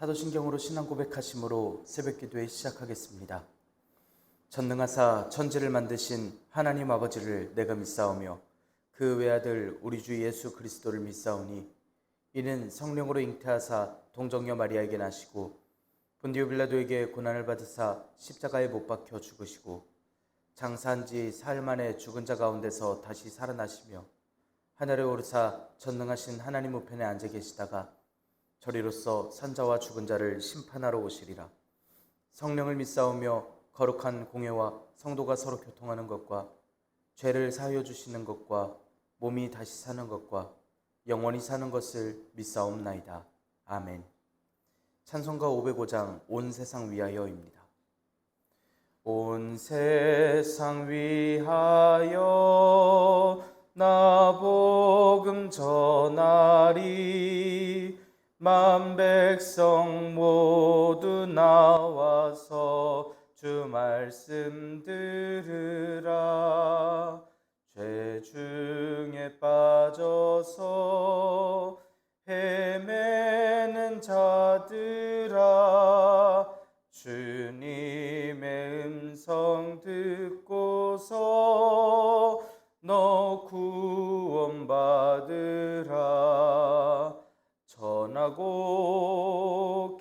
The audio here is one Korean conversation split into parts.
사도신경으로 신앙 고백하심으로 새벽기도회 시작하겠습니다. 전능하사 천지를 만드신 하나님 아버지를 내가 믿사오며 그 외아들 우리 주 예수 그리스도를 믿사오니 이는 성령으로 잉태하사 동정녀 마리아에게 나시고 본디오 빌라도에게 고난을 받으사 십자가에 못 박혀 죽으시고 장사한 지 사흘 만에 죽은 자 가운데서 다시 살아나시며 하늘에 오르사 전능하신 하나님 우편에 앉아 계시다가 저리로서 산자와 죽은 자를 심판하러 오시리라. 성령을 믿사오며 거룩한 공회와 성도가 서로 교통하는 것과 죄를 사하여 주시는 것과 몸이 다시 사는 것과 영원히 사는 것을 믿사옵나이다. 아멘. 찬송가 505장 온 세상 위하여입니다. 온 세상 위하여 나 복음 전하리. 만 백성 모두 나와서 주 말씀 들으라. 죄 중에 빠져서 헤매는 자들아, 주님의 음성 듣고서 너 구원받으라. 전하고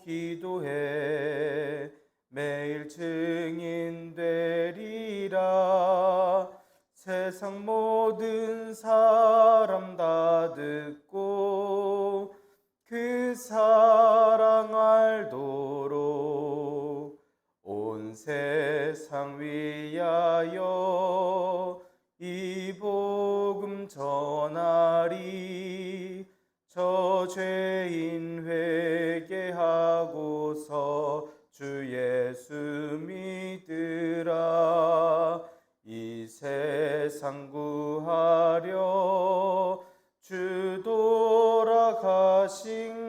기도해 매일 증인 되리라. 세상 모든 사람 다 듣고 그 사랑 알도록 온 세상 위하여 이 복음 전하리. 저 죄인 회개하고서 주 예수 믿으라. 이 세상 구하려 주 돌아가신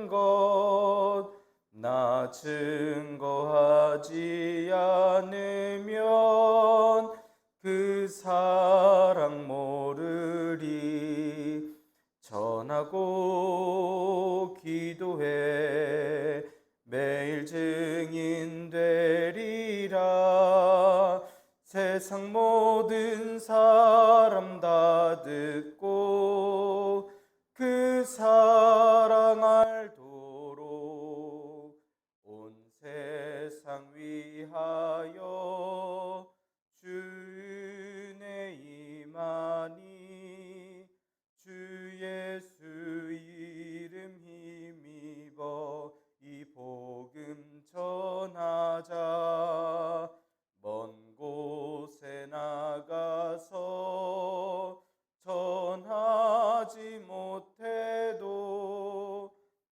것 나 증거하지 않으면 그 사랑 모르리. 전하고 기도해 매일 증인 되리라. 세상 모든 사람 다 듣고 그 사랑 알도록 온 세상 위하여 주 은혜 임하니. 주 예수 이름 힘입어 이 복음 전하자. 먼 곳에 나가서 전하지 못해도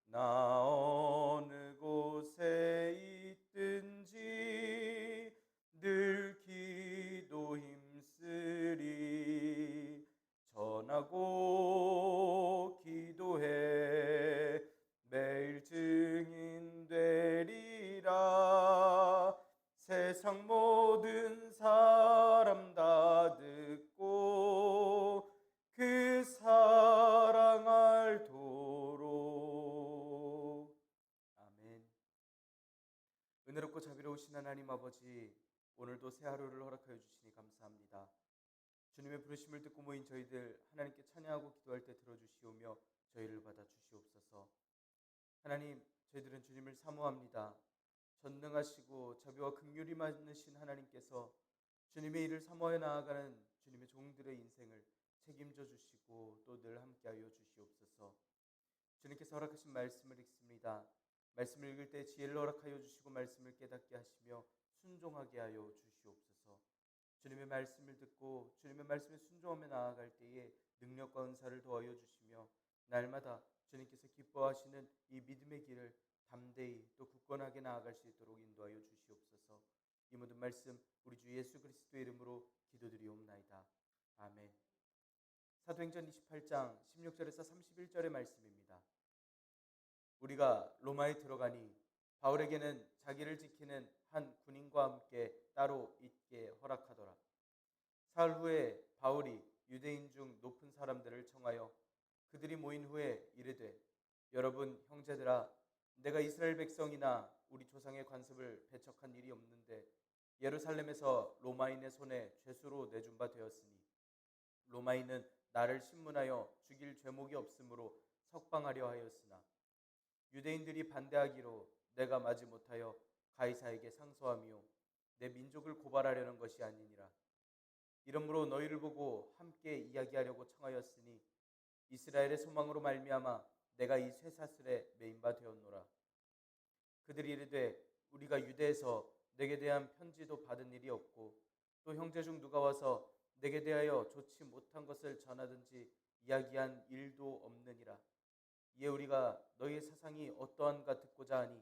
나 어느 곳에 있든지 늘 기도 힘쓰리. 전하고 기도해 매일 증인 되리라. 세상 모든 사람 다 듣고 그 사랑 알도록. 아멘. 은혜롭고 자비로우신 하나님 아버지, 오늘도 새 하루를 허락하여 주시니 감사합니다. 주님의 부르심을 듣고 모인 저희들 하나님께 찬양하고 기도할 때 들어주시오며 저희를 받아 주시옵소서. 하나님, 저희들은 주님을 사모합니다. 전능하시고 자비와 긍휼이 많으신 하나님께서 주님의 일을 사모해 나아가는 주님의 종들의 인생을 책임져 주시고 또 늘 함께하여 주시옵소서. 주님께서 허락하신 말씀을 읽습니다. 말씀을 읽을 때 지혜를 허락하여 주시고 말씀을 깨닫게 하시며 순종하게 하여 주시옵소서. 주님의 말씀을 듣고 주님의 말씀에 순종하며 나아갈 때에 능력과 은사를 더하여 주시며 날마다 주님께서 기뻐하시는 이 믿음의 길을 담대히 또 굳건하게 나아갈 수 있도록 인도하여 주시옵소서. 이 모든 말씀 우리 주 예수 그리스도의 이름으로 기도드리옵나이다. 아멘. 사도행전 28장 16절에서 31절의 말씀입니다. 우리가 로마에 들어가니 바울에게는 자기를 지키는 한 군인과 함께 따로 있게 허락하더라. 사흘 후에 바울이 유대인 중 높은 사람들을 청하여 그들이 모인 후에 이르되, 여러분 형제들아, 내가 이스라엘 백성이나 우리 조상의 관습을 배척한 일이 없는데 예루살렘에서 로마인의 손에 죄수로 내준 바 되었으니 로마인은 나를 신문하여 죽일 죄목이 없으므로 석방하려 하였으나 유대인들이 반대하기로 내가 마지 못하여 가이사에게 상소하며 내 민족을 고발하려는 것이 아니니라. 이러므로 너희를 보고 함께 이야기하려고 청하였으니 이스라엘의 소망으로 말미암아 내가 이 쇠사슬에 매인 바 되었노라. 그들이 이르되 우리가 유대에서 내게 대한 편지도 받은 일이 없고 또 형제 중 누가 와서 내게 대하여 좋지 못한 것을 전하든지 이야기한 일도 없느니라. 이에 우리가 너희의 사상이 어떠한가 듣고자 하니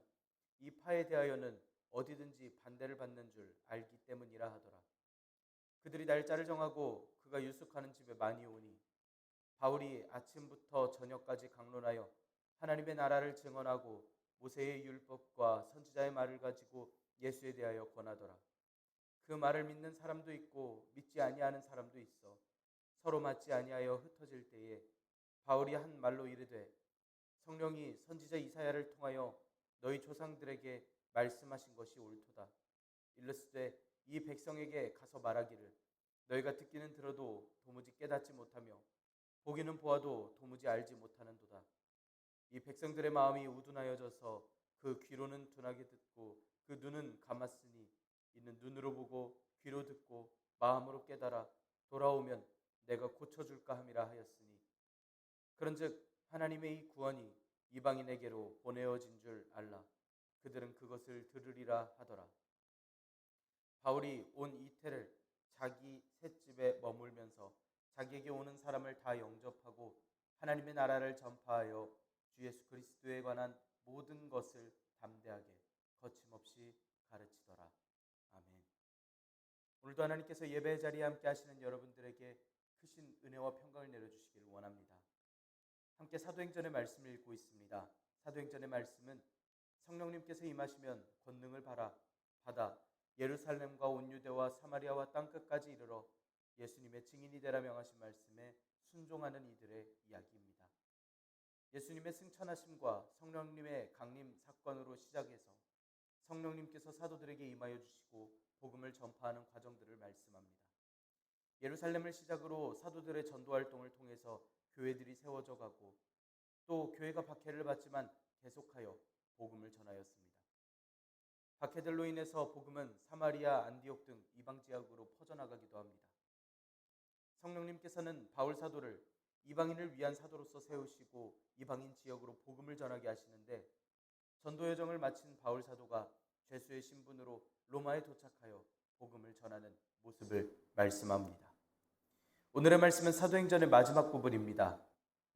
이 파에 대하여는 어디든지 반대를 받는 줄 알기 때문이라 하더라. 그들이 날짜를 정하고 그가 유숙하는 집에 많이 오니 바울이 아침부터 저녁까지 강론하여 하나님의 나라를 증언하고 모세의 율법과 선지자의 말을 가지고 예수에 대하여 권하더라. 그 말을 믿는 사람도 있고 믿지 아니하는 사람도 있어 서로 맞지 아니하여 흩어질 때에 바울이 한 말로 이르되 성령이 선지자 이사야를 통하여 너희 조상들에게 말씀하신 것이 옳도다. 일러스되 이 백성에게 가서 말하기를 너희가 듣기는 들어도 도무지 깨닫지 못하며 보기는 보아도 도무지 알지 못하는도다. 이 백성들의 마음이 우둔하여져서 그 귀로는 둔하게 듣고 그 눈은 감았으니 이는 눈으로 보고 귀로 듣고 마음으로 깨달아 돌아오면 내가 고쳐줄까 함이라 하였으니 그런즉 하나님의 이 구원이 이방인에게로 보내어진 줄 알라. 그들은 그것을 들으리라 하더라. 바울이 온 이태를 자기 셋집에 머물면서 자기에게 오는 사람을 다 영접하고 하나님의 나라를 전파하여 주 예수 그리스도에 관한 모든 것을 담대하게 거침없이 가르치더라. 아멘. 오늘도 하나님께서 예배의 자리에 함께 하시는 여러분들에게 크신 은혜와 평강을 내려주시기를 원합니다. 함께 사도행전의 말씀을 읽고 있습니다. 사도행전의 말씀은 성령님께서 임하시면 권능을 받아 예루살렘과 온 유대와 사마리아와 땅끝까지 이르러 예수님의 증인이 되라 명하신 말씀에 순종하는 이들의 이야기입니다. 예수님의 승천하심과 성령님의 강림 사건으로 시작해서 성령님께서 사도들에게 임하여 주시고 복음을 전파하는 과정들을 말씀합니다. 예루살렘을 시작으로 사도들의 전도활동을 통해서 교회들이 세워져 가고 또 교회가 박해를 받지만 계속하여 복음을 전하였습니다. 박해들로 인해서 복음은 사마리아, 안디옥 등 이방 지역으로 퍼져나가기도 합니다. 성령님께서는 바울 사도를 이방인을 위한 사도로서 세우시고 이방인 지역으로 복음을 전하게 하시는데 전도 여정을 마친 바울 사도가 죄수의 신분으로 로마에 도착하여 복음을 전하는 모습을 말씀합니다. 오늘의 말씀은 사도행전의 마지막 부분입니다.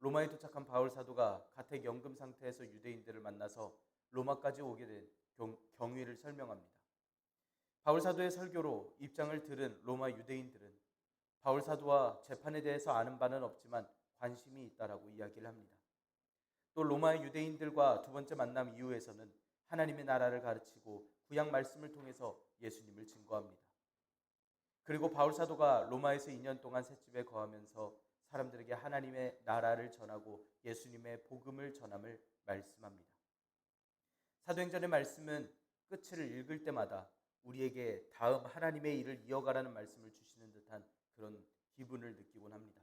로마에 도착한 바울 사도가 가택연금 상태에서 유대인들을 만나서 로마까지 오게 된 경위를 설명합니다. 바울 사도의 설교로 입장을 들은 로마 유대인들은 바울 사도와 재판에 대해서 아는 바는 없지만 관심이 있다라고 이야기를 합니다. 또 로마의 유대인들과 두 번째 만남 이후에서는 하나님의 나라를 가르치고 구약 말씀을 통해서 예수님을 증거합니다. 그리고 바울 사도가 로마에서 2년 동안 셋집에 거하면서 사람들에게 하나님의 나라를 전하고 예수님의 복음을 전함을 말씀합니다. 사도행전의 말씀은 끝을 읽을 때마다 우리에게 다음 하나님의 일을 이어가라는 말씀을 주시는 듯한 그런 기분을 느끼곤 합니다.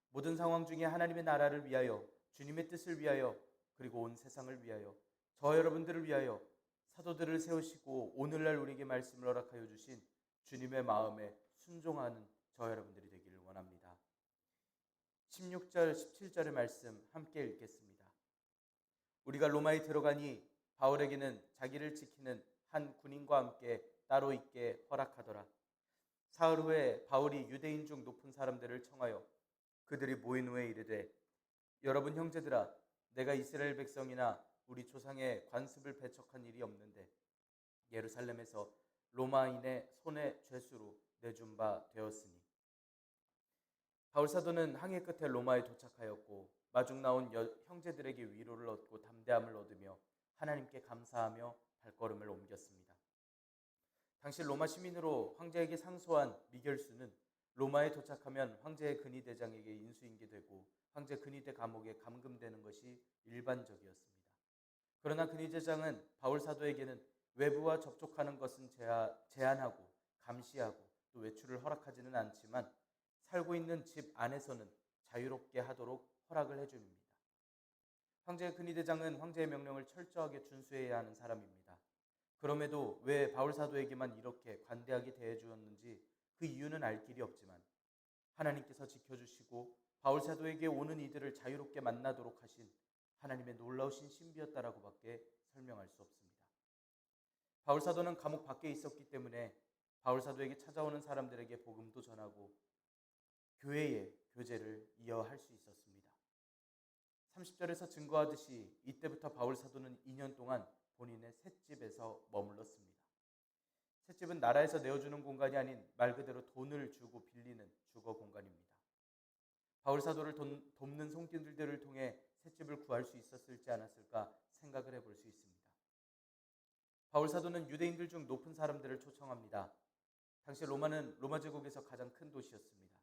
모든 상황 중에 하나님의 나라를 위하여, 주님의 뜻을 위하여, 그리고 온 세상을 위하여, 저 여러분들을 위하여 사도들을 세우시고 오늘날 우리에게 말씀을 허락하여 주신 주님의 마음에 순종하는 저 여러분들이 되기를 원합니다. 16절, 17절의 말씀 함께 읽겠습니다. 우리가 로마에 들어가니 바울에게는 자기를 지키는 한 군인과 함께 따로 있게 허락하더라. 사흘 후에 바울이 유대인 중 높은 사람들을 청하여 그들이 모인 후에 이르되 여러분 형제들아 내가 이스라엘 백성이나 우리 조상의 관습을 배척한 일이 없는데 예루살렘에서 로마인의 손에 죄수로 내준 바 되었으니 바울 사도는 항해 끝에 로마에 도착하였고 마중 나온 형제들에게 위로를 얻고 담대함을 얻으며 하나님께 감사하며 발걸음을 옮겼습니다. 당시 로마 시민으로 황제에게 상소한 미결수는 로마에 도착하면 황제의 근위대장에게 인수인계되고 황제 근위대 감옥에 감금되는 것이 일반적이었습니다. 그러나 근위대장은 바울 사도에게는 외부와 접촉하는 것은 제한하고 감시하고 또 외출을 허락하지는 않지만 살고 있는 집 안에서는 자유롭게 하도록 허락을 해줍니다. 황제 근위대장은 황제의 명령을 철저하게 준수해야 하는 사람입니다. 그럼에도 왜 바울 사도에게만 이렇게 관대하게 대해주었는지 그 이유는 알 길이 없지만 하나님께서 지켜주시고 바울 사도에게 오는 이들을 자유롭게 만나도록 하신 하나님의 놀라우신 신비였다라고밖에 설명할 수 없습니다. 바울 사도는 감옥 밖에 있었기 때문에 바울 사도에게 찾아오는 사람들에게 복음도 전하고 교회의 교제를 이어할 수 있었습니다. 30절에서 증거하듯이 이때부터 바울 사도는 2년 동안 본인의 셋집에서 머물렀습니다. 셋집은 나라에서 내어주는 공간이 아닌 말 그대로 돈을 주고 빌리는 주거 공간입니다. 바울 사도를 돕는 손길들을 통해 셋집을 구할 수 있었을지 않았을까 생각을 해볼 수 있습니다. 바울 사도는 유대인들 중 높은 사람들을 초청합니다. 당시 로마는 로마 제국에서 가장 큰 도시였습니다.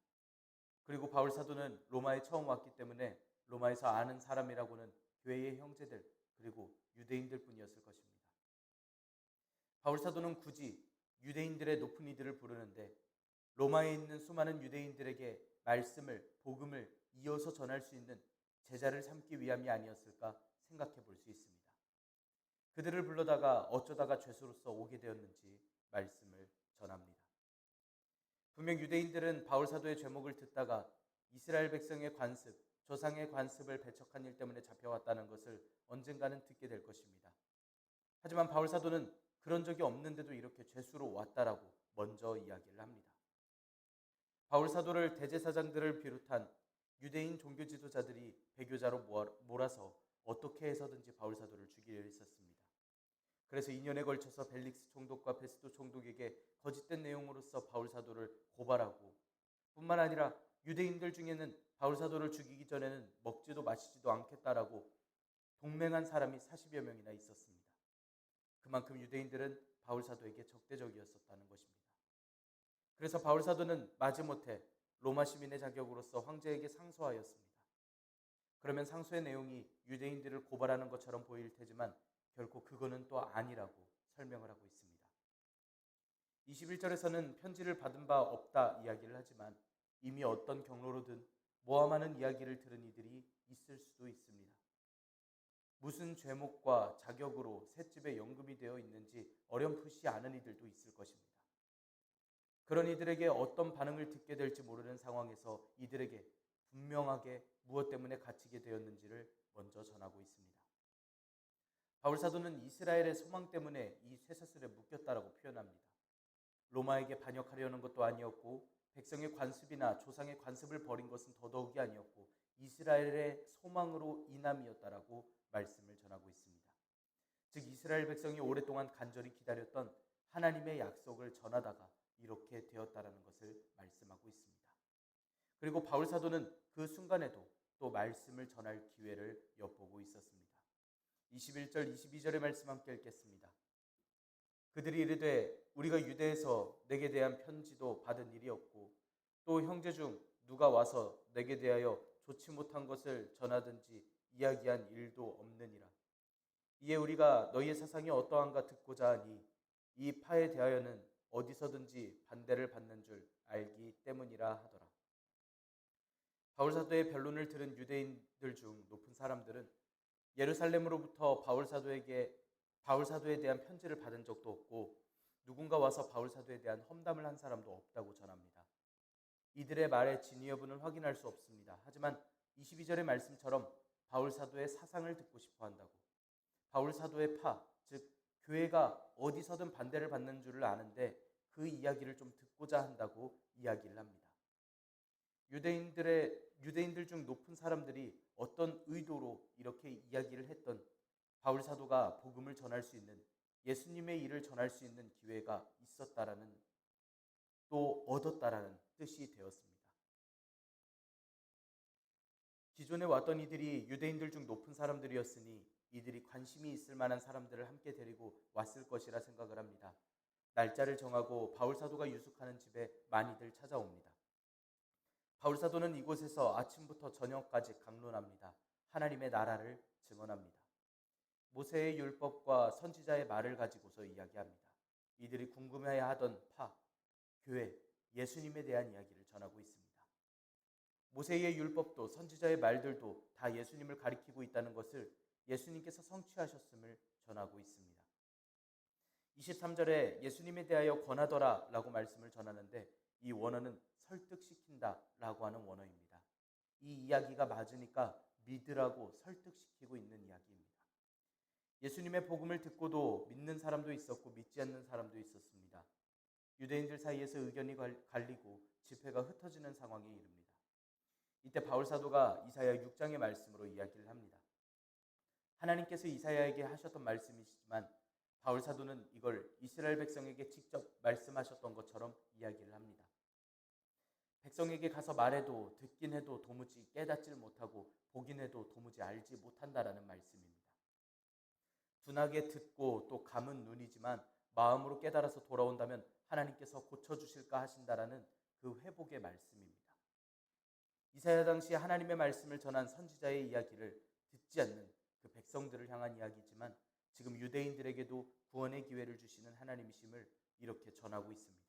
그리고 바울 사도는 로마에 처음 왔기 때문에 로마에서 아는 사람이라고는 교회의 형제들 그리고 유대인들 뿐이었을 것입니다. 바울 사도는 굳이 유대인들의 높은 이들을 부르는데 로마에 있는 수많은 유대인들에게 말씀을, 복음을 이어서 전할 수 있는 제자를 삼기 위함이 아니었을까 생각해 볼 수 있습니다. 그들을 불러다가 어쩌다가 죄수로서 오게 되었는지 말씀을 전합니다. 분명 유대인들은 바울 사도의 죄목을 듣다가 이스라엘 백성의 관습, 조상의 관습을 배척한 일 때문에 잡혀왔다는 것을 언젠가는 듣게 될 것입니다. 하지만 바울 사도는 그런 적이 없는데도 이렇게 죄수로 왔다라고 먼저 이야기를 합니다. 바울 사도를 대제사장들을 비롯한 유대인 종교 지도자들이 배교자로 몰아서 어떻게 해서든지 바울 사도를 죽이려 했었습니다. 그래서 2년에 걸쳐서 벨릭스 총독과 베스도 총독에게 거짓된 내용으로서 바울 사도를 고발하고 뿐만 아니라 유대인들 중에는 바울 사도를 죽이기 전에는 먹지도 마시지도 않겠다라고 동맹한 사람이 40여 명이나 있었습니다. 그만큼 유대인들은 바울 사도에게 적대적이었었다는 것입니다. 그래서 바울 사도는 마지못해 로마 시민의 자격으로서 황제에게 상소하였습니다. 그러면 상소의 내용이 유대인들을 고발하는 것처럼 보일 테지만 결코 그거는 또 아니라고 설명을 하고 있습니다. 21절에서는 편지를 받은 바 없다 이야기를 하지만 이미 어떤 경로로든 모함하는 이야기를 들은 이들이 있을 수도 있습니다. 무슨 죄목과 자격으로 셋집에 연금이 되어 있는지 어렴풋이 아는 이들도 있을 것입니다. 그런 이들에게 어떤 반응을 듣게 될지 모르는 상황에서 이들에게 분명하게 무엇 때문에 갇히게 되었는지를 먼저 전하고 있습니다. 바울 사도는 이스라엘의 소망 때문에 이 쇠사슬에 묶였다라고 표현합니다. 로마에게 반역하려는 것도 아니었고 백성의 관습이나 조상의 관습을 버린 것은 더더욱이 아니었고 이스라엘의 소망으로 인함이었다라고 말씀을 전하고 있습니다. 즉 이스라엘 백성이 오랫동안 간절히 기다렸던 하나님의 약속을 전하다가 이렇게 되었다라는 것을 말씀하고 있습니다. 그리고 바울 사도는 그 순간에도 또 말씀을 전할 기회를 엿보고 있었습니다. 21절, 22절의 말씀 함께 읽겠습니다. 그들이 이르되 우리가 유대에서 내게 대한 편지도 받은 일이 없고 또 형제 중 누가 와서 내게 대하여 좋지 못한 것을 전하든지 이야기한 일도 없느니라. 이에 우리가 너희의 사상이 어떠한가 듣고자 하니 이 파에 대하여는 어디서든지 반대를 받는 줄 알기 때문이라 하더라. 바울 사도의 변론을 들은 유대인들 중 높은 사람들은 예루살렘으로부터 바울 사도에 대한 편지를 받은 적도 없고 누군가 와서 바울 사도에 대한 험담을 한 사람도 없다고 전합니다. 이들의 말의 진위 여부는 확인할 수 없습니다. 하지만 22절의 말씀처럼 바울 사도의 사상을 듣고 싶어 한다고, 바울 사도의 파, 즉 교회가 어디서든 반대를 받는 줄을 아는데 그 이야기를 좀 듣고자 한다고 이야기를 합니다. 유대인들 중 높은 사람들이 어떤 의도로 이렇게 이야기를 했던 바울 사도가 복음을 전할 수 있는, 예수님의 일을 전할 수 있는 기회가 있었다라는, 또 얻었다라는 뜻이 되었습니다. 기존에 왔던 이들이 유대인들 중 높은 사람들이었으니 이들이 관심이 있을 만한 사람들을 함께 데리고 왔을 것이라 생각을 합니다. 날짜를 정하고 바울 사도가 유숙하는 집에 많이들 찾아옵니다. 바울 사도는 이곳에서 아침부터 저녁까지 강론합니다. 하나님의 나라를 증언합니다. 모세의 율법과 선지자의 말을 가지고서 이야기합니다. 이들이 궁금해하던 교회, 예수님에 대한 이야기를 전하고 있습니다. 모세의 율법도 선지자의 말들도 다 예수님을 가리키고 있다는 것을 예수님께서 성취하셨음을 전하고 있습니다. 23절에 예수님에 대하여 권하더라 라고 말씀을 전하는데, 이 원어는 설득시킨다 라고 하는 원어입니다. 이 이야기가 맞으니까 믿으라고 설득시키고 있는 이야기입니다. 예수님의 복음을 듣고도 믿는 사람도 있었고 믿지 않는 사람도 있었습니다. 유대인들 사이에서 의견이 갈리고 집회가 흩어지는 상황에 이릅니다. 이때 바울 사도가 이사야 6장의 말씀으로 이야기를 합니다. 하나님께서 이사야에게 하셨던 말씀이시지만 바울 사도는 이걸 이스라엘 백성에게 직접 말씀하셨던 것처럼 이야기를 합니다. 백성에게 가서 말해도 듣긴 해도 도무지 깨닫질 못하고 보긴 해도 도무지 알지 못한다라는 말씀입니다. 둔하게 듣고 또 감은 눈이지만 마음으로 깨달아서 돌아온다면 하나님께서 고쳐주실까 하신다라는 그 회복의 말씀입니다. 이사야 당시 하나님의 말씀을 전한 선지자의 이야기를 듣지 않는 그 백성들을 향한 이야기지만 지금 유대인들에게도 구원의 기회를 주시는 하나님이심을 이렇게 전하고 있습니다.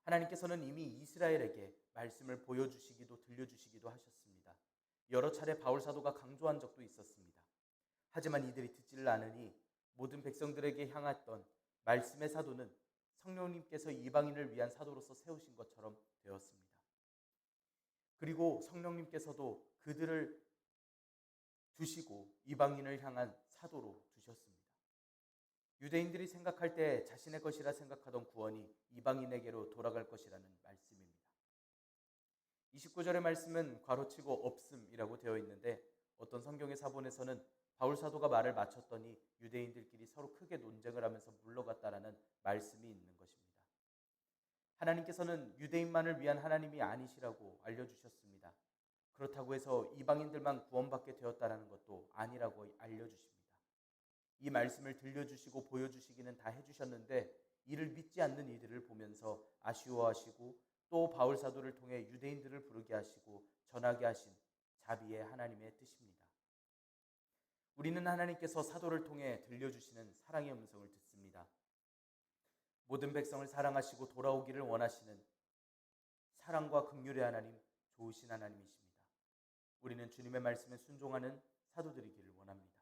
하나님께서는 이미 이스라엘에게 말씀을 보여주시기도 들려주시기도 하셨습니다. 여러 차례 바울 사도가 강조한 적도 있었습니다. 하지만 이들이 듣지를 않으니 모든 백성들에게 향했던 말씀의 사도는 성령님께서 이방인을 위한 사도로서 세우신 것처럼 되었습니다. 그리고 성령님께서도 그들을 두시고 이방인을 향한 사도로 두셨습니다. 유대인들이 생각할 때 자신의 것이라 생각하던 구원이 이방인에게로 돌아갈 것이라는 말씀입니다. 29절의 말씀은 괄호치고 없음이라고 되어 있는데 어떤 성경의 사본에서는 바울 사도가 말을 마쳤더니 유대인들끼리 서로 크게 논쟁을 하면서 물러갔다라는 말씀이 있는 것입니다. 하나님께서는 유대인만을 위한 하나님이 아니시라고 알려주셨습니다. 그렇다고 해서 이방인들만 구원받게 되었다라는 것도 아니라고 알려주십니다. 이 말씀을 들려주시고 보여주시기는 다 해주셨는데 이를 믿지 않는 이들을 보면서 아쉬워하시고 또 바울 사도를 통해 유대인들을 부르게 하시고 전하게 하신 자비의 하나님의 뜻입니다. 우리는 하나님께서 사도를 통해 들려주시는 사랑의 음성을 듣습니다. 모든 백성을 사랑하시고 돌아오기를 원하시는 사랑과 긍휼의 하나님, 좋으신 하나님이십니다. 우리는 주님의 말씀에 순종하는 사도들이기를 원합니다.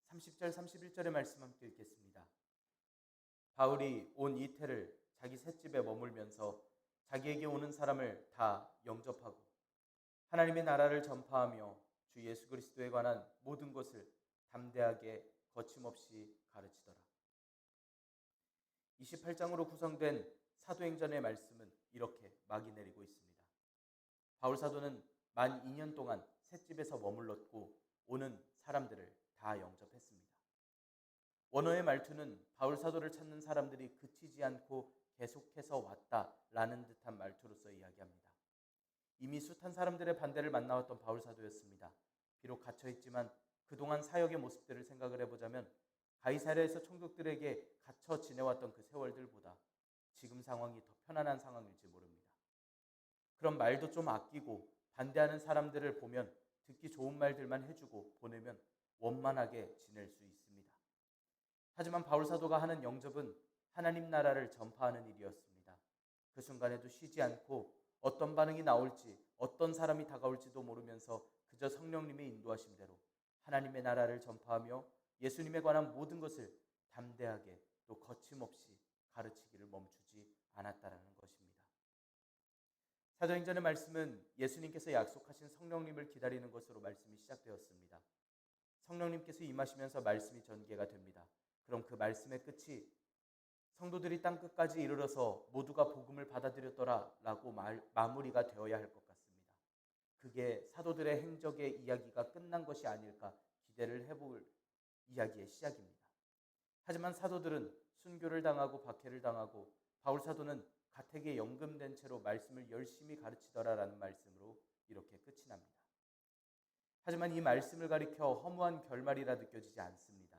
30절, 31절의 말씀 함께 읽겠습니다. 바울이 온 이태를 자기 셋집에 머물면서 자기에게 오는 사람을 다 영접하고 하나님의 나라를 전파하며 주 예수 그리스도에 관한 모든 것을 담대하게 거침없이 가르치더라. 28장으로 구성된 사도행전의 말씀은 이렇게 막이 내리고 있습니다. 바울 사도는 만 2년 동안 셋집에서 머물렀고 오는 사람들을 다 영접했습니다. 원어의 말투는 바울 사도를 찾는 사람들이 그치지 않고 계속해서 왔다라는 듯한 말투로서 이야기합니다. 이미 숱한 사람들의 반대를 만나왔던 바울 사도였습니다. 비록 갇혀있지만 그동안 사역의 모습들을 생각을 해보자면 가이사랴에서 총독들에게 갇혀 지내왔던 그 세월들보다 지금 상황이 더 편안한 상황일지 모릅니다. 그럼 말도 좀 아끼고 반대하는 사람들을 보면 듣기 좋은 말들만 해주고 보내면 원만하게 지낼 수 있습니다. 하지만 바울 사도가 하는 영접은 하나님 나라를 전파하는 일이었습니다. 그 순간에도 쉬지 않고 어떤 반응이 나올지 어떤 사람이 다가올지도 모르면서 그저 성령님의 인도하심대로 하나님의 나라를 전파하며 예수님에 관한 모든 것을 담대하게 또 거침없이 가르치기를 멈추지 않았다라는 것입니다. 사도행전의 말씀은 예수님께서 약속하신 성령님을 기다리는 것으로 말씀이 시작되었습니다. 성령님께서 임하시면서 말씀이 전개가 됩니다. 그럼 그 말씀의 끝이 성도들이 땅 끝까지 이르러서 모두가 복음을 받아들였더라라고 마무리가 되어야 할 것 같습니다. 그게 사도들의 행적의 이야기가 끝난 것이 아닐까 기대를 해볼 이야기의 시작입니다. 하지만 사도들은 순교를 당하고 박해를 당하고 바울 사도는 가택에 연금된 채로 말씀을 열심히 가르치더라라는 말씀으로 이렇게 끝이 납니다. 하지만 이 말씀을 가리켜 허무한 결말이라 느껴지지 않습니다.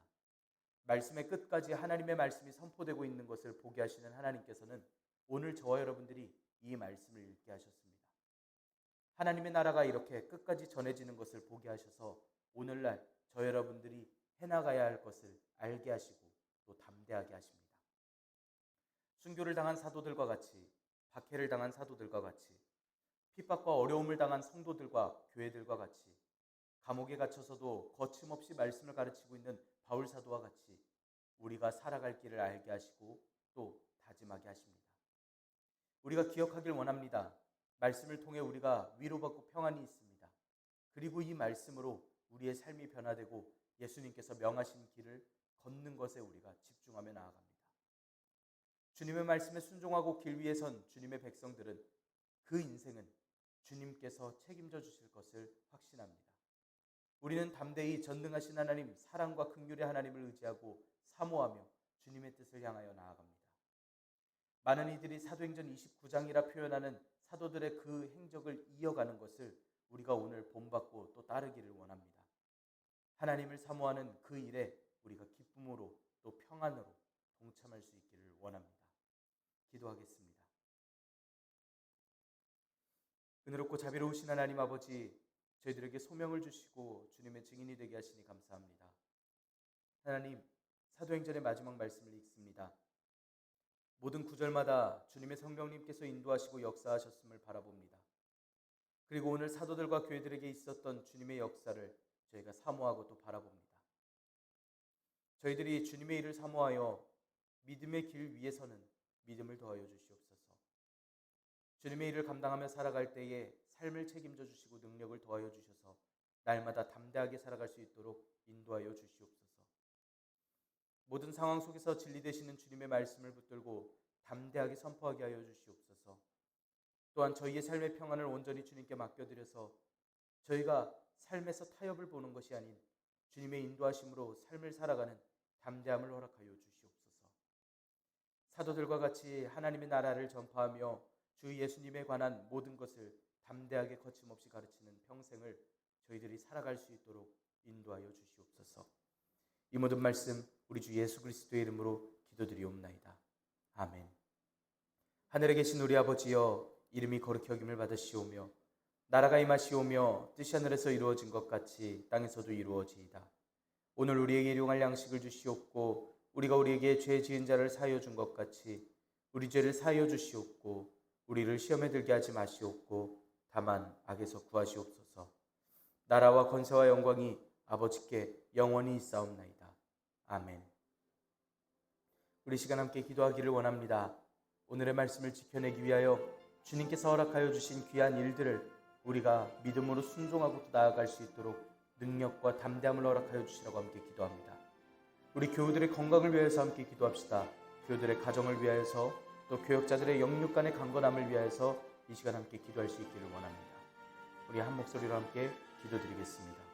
말씀의 끝까지 하나님의 말씀이 선포되고 있는 것을 보게 하시는 하나님께서는 오늘 저와 여러분들이 이 말씀을 읽게 하셨습니다. 하나님의 나라가 이렇게 끝까지 전해지는 것을 보게 하셔서 오늘날 저 여러분들이 해나가야 할 것을 알게 하시고 또 담대하게 하십니다. 순교를 당한 사도들과 같이, 박해를 당한 사도들과 같이, 핍박과 어려움을 당한 성도들과 교회들과 같이, 감옥에 갇혀서도 거침없이 말씀을 가르치고 있는 바울 사도와 같이 우리가 살아갈 길을 알게 하시고 또 다짐하게 하십니다. 우리가 기억하길 원합니다. 말씀을 통해 우리가 위로받고 평안이 있습니다. 그리고 이 말씀으로 우리의 삶이 변화되고 예수님께서 명하신 길을 걷는 것에 우리가 집중하며 나아갑니다. 주님의 말씀에 순종하고 길 위에 선 주님의 백성들은 그 인생은 주님께서 책임져 주실 것을 확신합니다. 우리는 담대히 전능하신 하나님, 사랑과 긍휼의 하나님을 의지하고 사모하며 주님의 뜻을 향하여 나아갑니다. 많은 이들이 사도행전 29장이라 표현하는 사도들의 그 행적을 이어가는 것을 우리가 오늘 본받고 또 따르기를 원합니다. 하나님을 사모하는 그 일에 우리가 기쁨으로 또 평안으로 동참할 수 있기를 원합니다. 기도하겠습니다. 은혜롭고 자비로우신 하나님 아버지, 저희들에게 소명을 주시고 주님의 증인이 되게 하시니 감사합니다. 하나님, 사도행전의 마지막 말씀을 읽습니다. 모든 구절마다 주님의 성령님께서 인도하시고 역사하셨음을 바라봅니다. 그리고 오늘 사도들과 교회들에게 있었던 주님의 역사를 저희가 사모하고 또 바라봅니다. 저희들이 주님의 일을 사모하여 믿음의 길 위에서는 믿음을 더하여 주시옵소서. 주님의 일을 감당하며 살아갈 때에 삶을 책임져 주시고 능력을 더하여 주셔서 날마다 담대하게 살아갈 수 있도록 인도하여 주시옵소서. 모든 상황 속에서 진리 되시는 주님의 말씀을 붙들고 담대하게 선포하게 하여 주시옵소서. 또한 저희의 삶의 평안을 온전히 주님께 맡겨드려서 저희가 삶에서 타협을 보는 것이 아닌 주님의 인도하심으로 삶을 살아가는 담대함을 허락하여 주시옵소서. 사도들과 같이 하나님의 나라를 전파하며 주 예수님에 관한 모든 것을 담대하게 거침없이 가르치는 평생을 저희들이 살아갈 수 있도록 인도하여 주시옵소서. 이 모든 말씀 우리 주 예수 그리스도의 이름으로 기도드리옵나이다. 아멘. 하늘에 계신 우리 아버지여, 이름이 거룩히 여김을 받으시오며 나라가 임하시오며 뜻이 하늘에서 이루어진 것 같이 땅에서도 이루어지이다. 오늘 우리에게 일용할 양식을 주시옵고 우리가 우리에게 죄 지은 자를 사하여 준 것 같이 우리 죄를 사하여 주시옵고 우리를 시험에 들게 하지 마시옵고 다만 악에서 구하시옵소서. 나라와 권세와 영광이 아버지께 영원히 있사옵나이다. 아멘. 우리 시간 함께 기도하기를 원합니다. 오늘의 말씀을 지켜내기 위하여 주님께서 허락하여 주신 귀한 일들을 우리가 믿음으로 순종하고 나아갈 수 있도록 능력과 담대함을 허락하여 주시라고 함께 기도합니다. 우리 교우들의 건강을 위하여서 함께 기도합시다. 교우들의 가정을 위하여서 또 교역자들의 영육 간의 강건함을 위하여서 이 시간 함께 기도할 수 있기를 원합니다. 우리 한 목소리로 함께 기도드리겠습니다.